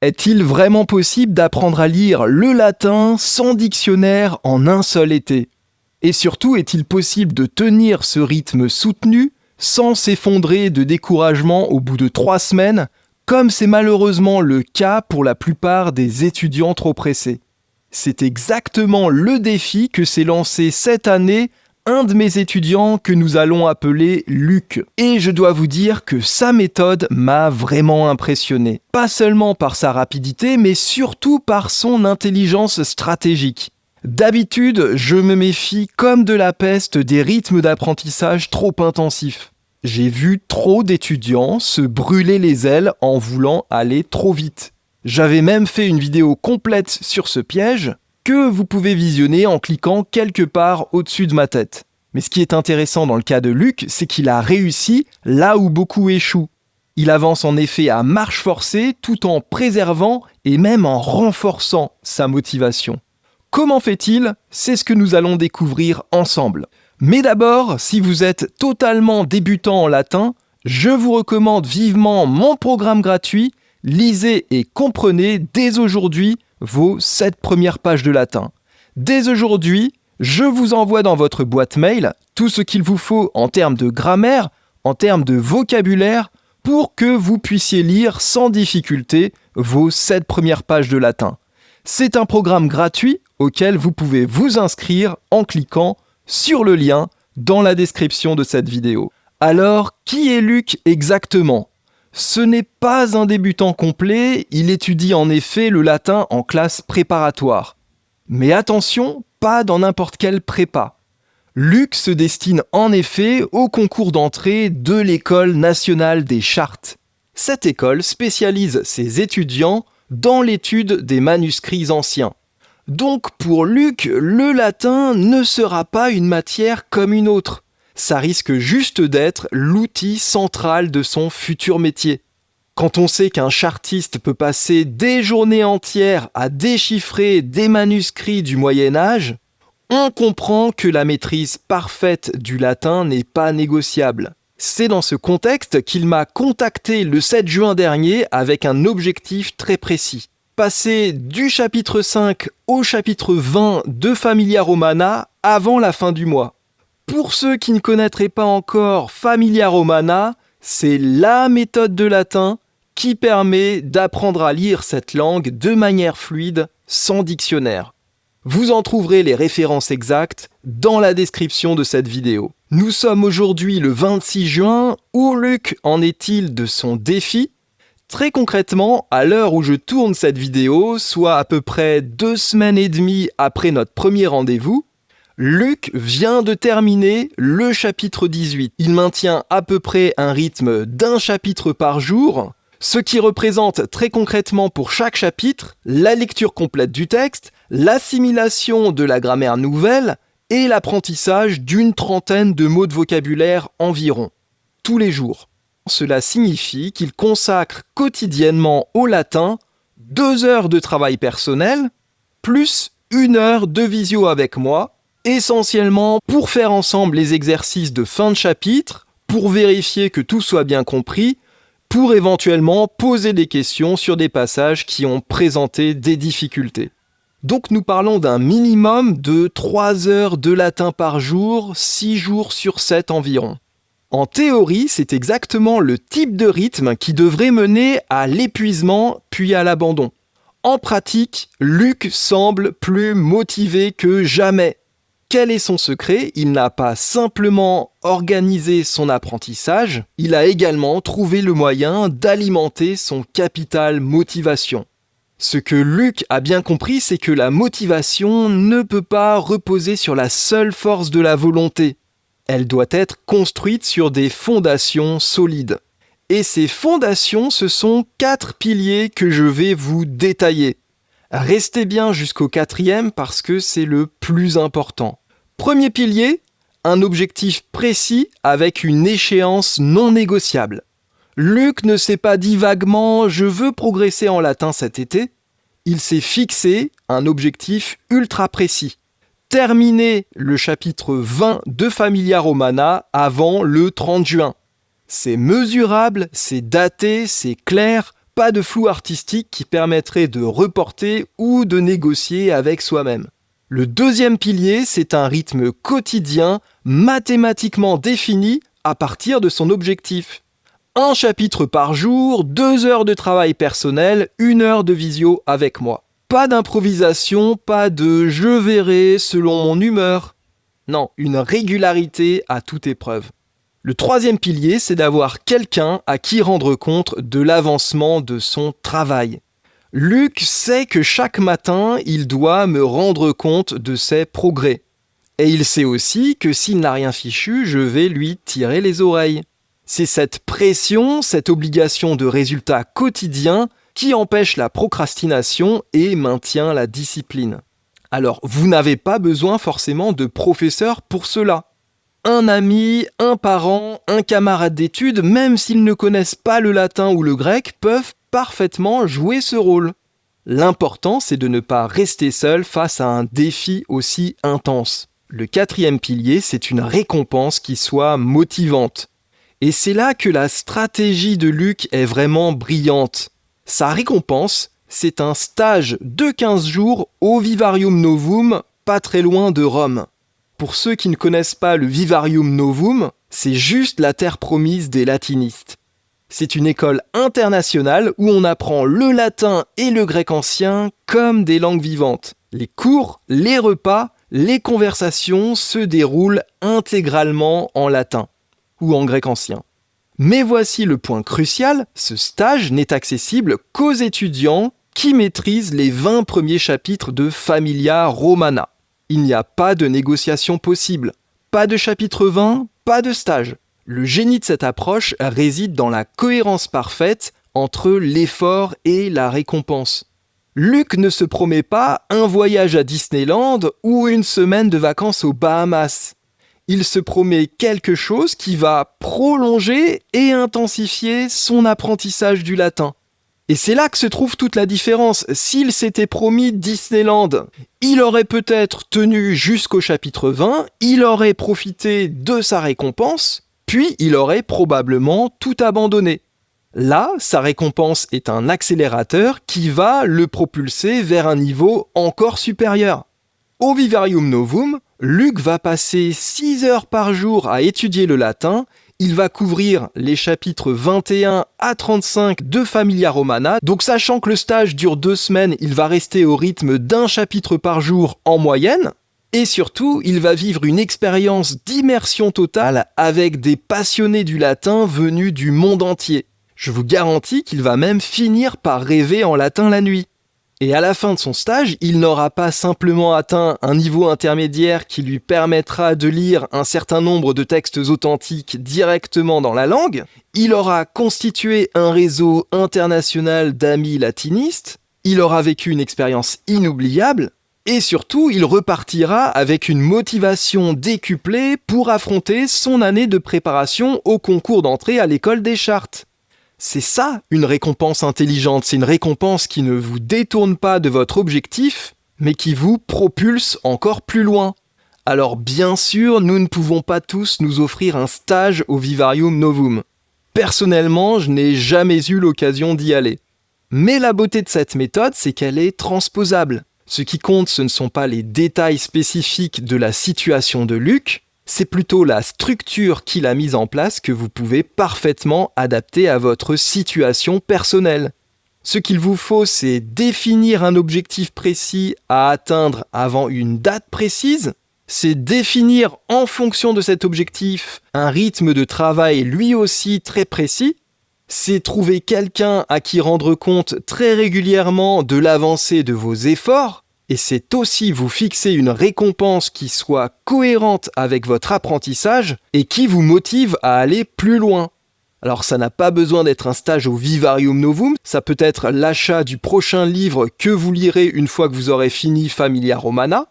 Est-il vraiment possible d'apprendre à lire le latin sans dictionnaire en un seul été? Et surtout, est-il possible de tenir ce rythme soutenu sans s'effondrer de découragement au bout de 3 semaines, comme c'est malheureusement le cas pour la plupart des étudiants trop pressés? C'est exactement le défi que s'est lancé cette année un de mes étudiants que nous allons appeler Luc. Et je dois vous dire que sa méthode m'a vraiment impressionné. Pas seulement par sa rapidité, mais surtout par son intelligence stratégique. D'habitude, je me méfie comme de la peste des rythmes d'apprentissage trop intensifs. J'ai vu trop d'étudiants se brûler les ailes en voulant aller trop vite. J'avais même fait une vidéo complète sur ce piège que vous pouvez visionner en cliquant quelque part au-dessus de ma tête. Mais ce qui est intéressant dans le cas de Luc, c'est qu'il a réussi là où beaucoup échouent. Il avance en effet à marche forcée tout en préservant et même en renforçant sa motivation. Comment fait-il? C'est ce que nous allons découvrir ensemble. Mais d'abord, si vous êtes totalement débutant en latin, je vous recommande vivement mon programme gratuit. Lisez et comprenez dès aujourd'hui vos 7 premières pages de latin. Dès aujourd'hui, je vous envoie dans votre boîte mail tout ce qu'il vous faut en termes de grammaire, en termes de vocabulaire, pour que vous puissiez lire sans difficulté vos 7 premières pages de latin. C'est un programme gratuit auquel vous pouvez vous inscrire en cliquant sur le lien dans la description de cette vidéo. Alors, qui est Luc exactement? Ce n'est pas un débutant complet, il étudie en effet le latin en classe préparatoire. Mais attention, pas dans n'importe quelle prépa. Luc se destine en effet au concours d'entrée de l'École nationale des chartes. Cette école spécialise ses étudiants dans l'étude des manuscrits anciens. Donc pour Luc, le latin ne sera pas une matière comme une autre. Ça risque juste d'être l'outil central de son futur métier. Quand on sait qu'un chartiste peut passer des journées entières à déchiffrer des manuscrits du Moyen-Âge, on comprend que la maîtrise parfaite du latin n'est pas négociable. C'est dans ce contexte qu'il m'a contacté le 7 juin dernier avec un objectif très précis. Passer du chapitre 5 au chapitre 20 de Familia Romana avant la fin du mois. Pour ceux qui ne connaîtraient pas encore Familia Romana, c'est la méthode de latin qui permet d'apprendre à lire cette langue de manière fluide, sans dictionnaire. Vous en trouverez les références exactes dans la description de cette vidéo. Nous sommes aujourd'hui le 26 juin. Où Luc en est-il de son défi? Très concrètement, à l'heure où je tourne cette vidéo, soit à peu près 2 semaines et demie après notre premier rendez-vous, Luc vient de terminer le chapitre 18. Il maintient à peu près un rythme d'un chapitre par jour, ce qui représente très concrètement pour chaque chapitre la lecture complète du texte, l'assimilation de la grammaire nouvelle et l'apprentissage d'une trentaine de mots de vocabulaire environ, tous les jours. Cela signifie qu'il consacre quotidiennement au latin 2 heures de travail personnel, plus 1 heure de visio avec moi, essentiellement pour faire ensemble les exercices de fin de chapitre, pour vérifier que tout soit bien compris, pour éventuellement poser des questions sur des passages qui ont présenté des difficultés. Donc nous parlons d'un minimum de 3 heures de latin par jour, 6 jours sur 7 environ. En théorie, c'est exactement le type de rythme qui devrait mener à l'épuisement puis à l'abandon. En pratique, Luc semble plus motivé que jamais. Quel est son secret? Il n'a pas simplement organisé son apprentissage, il a également trouvé le moyen d'alimenter son capital motivation. Ce que Luc a bien compris, c'est que la motivation ne peut pas reposer sur la seule force de la volonté. Elle doit être construite sur des fondations solides. Et ces fondations, ce sont 4 piliers que je vais vous détailler. Restez bien jusqu'au 4e parce que c'est le plus important. Premier pilier, un objectif précis avec une échéance non négociable. Luc ne s'est pas dit vaguement « je veux progresser en latin cet été ». Il s'est fixé un objectif ultra précis. Terminer le chapitre 20 de Familia Romana avant le 30 juin. C'est mesurable, c'est daté, c'est clair, pas de flou artistique qui permettrait de reporter ou de négocier avec soi-même. Le deuxième pilier, c'est un rythme quotidien, mathématiquement défini à partir de son objectif. 1 chapitre par jour, 2 heures de travail personnel, 1 heure de visio avec moi. Pas d'improvisation, pas de « je verrai selon mon humeur ». Non, une régularité à toute épreuve. Le troisième pilier, c'est d'avoir quelqu'un à qui rendre compte de l'avancement de son travail. Luc sait que chaque matin, il doit me rendre compte de ses progrès. Et il sait aussi que s'il n'a rien fichu, je vais lui tirer les oreilles. C'est cette pression, cette obligation de résultat quotidien qui empêche la procrastination et maintient la discipline. Alors, vous n'avez pas besoin forcément de professeur pour cela. Un ami, un parent, un camarade d'études, même s'ils ne connaissent pas le latin ou le grec, peuvent parfaitement jouer ce rôle. L'important, c'est de ne pas rester seul face à un défi aussi intense. Le quatrième pilier, c'est une récompense qui soit motivante. Et c'est là que la stratégie de Luc est vraiment brillante. Sa récompense, c'est un stage de 15 jours au Vivarium Novum, pas très loin de Rome. Pour ceux qui ne connaissent pas le Vivarium Novum, c'est juste la terre promise des latinistes. C'est une école internationale où on apprend le latin et le grec ancien comme des langues vivantes. Les cours, les repas, les conversations se déroulent intégralement en latin ou en grec ancien. Mais voici le point crucial, ce stage n'est accessible qu'aux étudiants qui maîtrisent les 20 premiers chapitres de Familia Romana. Il n'y a pas de négociation possible, pas de chapitre 20, pas de stage. Le génie de cette approche réside dans la cohérence parfaite entre l'effort et la récompense. Luc ne se promet pas un voyage à Disneyland ou une semaine de vacances aux Bahamas. Il se promet quelque chose qui va prolonger et intensifier son apprentissage du latin. Et c'est là que se trouve toute la différence. S'il s'était promis Disneyland, il aurait peut-être tenu jusqu'au chapitre 20, il aurait profité de sa récompense, puis il aurait probablement tout abandonné. Là, sa récompense est un accélérateur qui va le propulser vers un niveau encore supérieur. Au Vivarium Novum, Luc va passer 6 heures par jour à étudier le latin. Il va couvrir les chapitres 21 à 35 de Familia Romana. Donc sachant que le stage dure 2 semaines, il va rester au rythme d'un chapitre par jour en moyenne. Et surtout, il va vivre une expérience d'immersion totale avec des passionnés du latin venus du monde entier. Je vous garantis qu'il va même finir par rêver en latin la nuit. Et à la fin de son stage, il n'aura pas simplement atteint un niveau intermédiaire qui lui permettra de lire un certain nombre de textes authentiques directement dans la langue, il aura constitué un réseau international d'amis latinistes, il aura vécu une expérience inoubliable, et surtout, il repartira avec une motivation décuplée pour affronter son année de préparation au concours d'entrée à l'école des chartes. C'est ça, une récompense intelligente. C'est une récompense qui ne vous détourne pas de votre objectif, mais qui vous propulse encore plus loin. Alors bien sûr, nous ne pouvons pas tous nous offrir un stage au Vivarium Novum. Personnellement, je n'ai jamais eu l'occasion d'y aller. Mais la beauté de cette méthode, c'est qu'elle est transposable. Ce qui compte, ce ne sont pas les détails spécifiques de la situation de Luc, c'est plutôt la structure qu'il a mise en place que vous pouvez parfaitement adapter à votre situation personnelle. Ce qu'il vous faut, c'est définir un objectif précis à atteindre avant une date précise, c'est définir en fonction de cet objectif un rythme de travail lui aussi très précis, c'est trouver quelqu'un à qui rendre compte très régulièrement de l'avancée de vos efforts, et c'est aussi vous fixer une récompense qui soit cohérente avec votre apprentissage et qui vous motive à aller plus loin. Alors ça n'a pas besoin d'être un stage au Vivarium Novum, ça peut être l'achat du prochain livre que vous lirez une fois que vous aurez fini Familia Romana,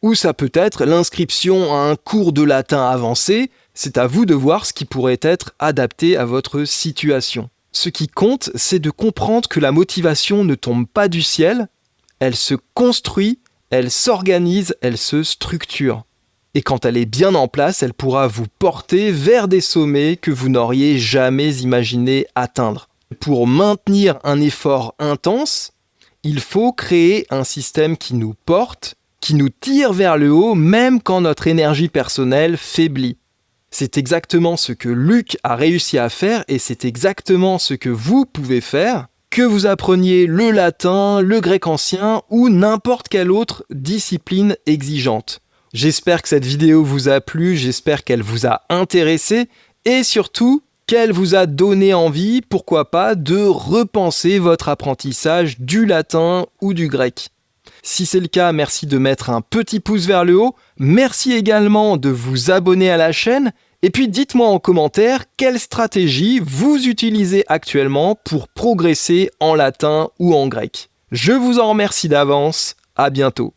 ou ça peut être l'inscription à un cours de latin avancé, c'est à vous de voir ce qui pourrait être adapté à votre situation. Ce qui compte, c'est de comprendre que la motivation ne tombe pas du ciel, elle se construit, elle s'organise, elle se structure. Et quand elle est bien en place, elle pourra vous porter vers des sommets que vous n'auriez jamais imaginé atteindre. Pour maintenir un effort intense, il faut créer un système qui nous porte, qui nous tire vers le haut, même quand notre énergie personnelle faiblit. C'est exactement ce que Luc a réussi à faire et c'est exactement ce que vous pouvez faire, que vous appreniez le latin, le grec ancien ou n'importe quelle autre discipline exigeante. J'espère que cette vidéo vous a plu, j'espère qu'elle vous a intéressé et surtout qu'elle vous a donné envie, pourquoi pas, de repenser votre apprentissage du latin ou du grec. Si c'est le cas, merci de mettre un petit pouce vers le haut, merci également de vous abonner à la chaîne, et puis dites-moi en commentaire quelle stratégie vous utilisez actuellement pour progresser en latin ou en grec. Je vous en remercie d'avance, à bientôt.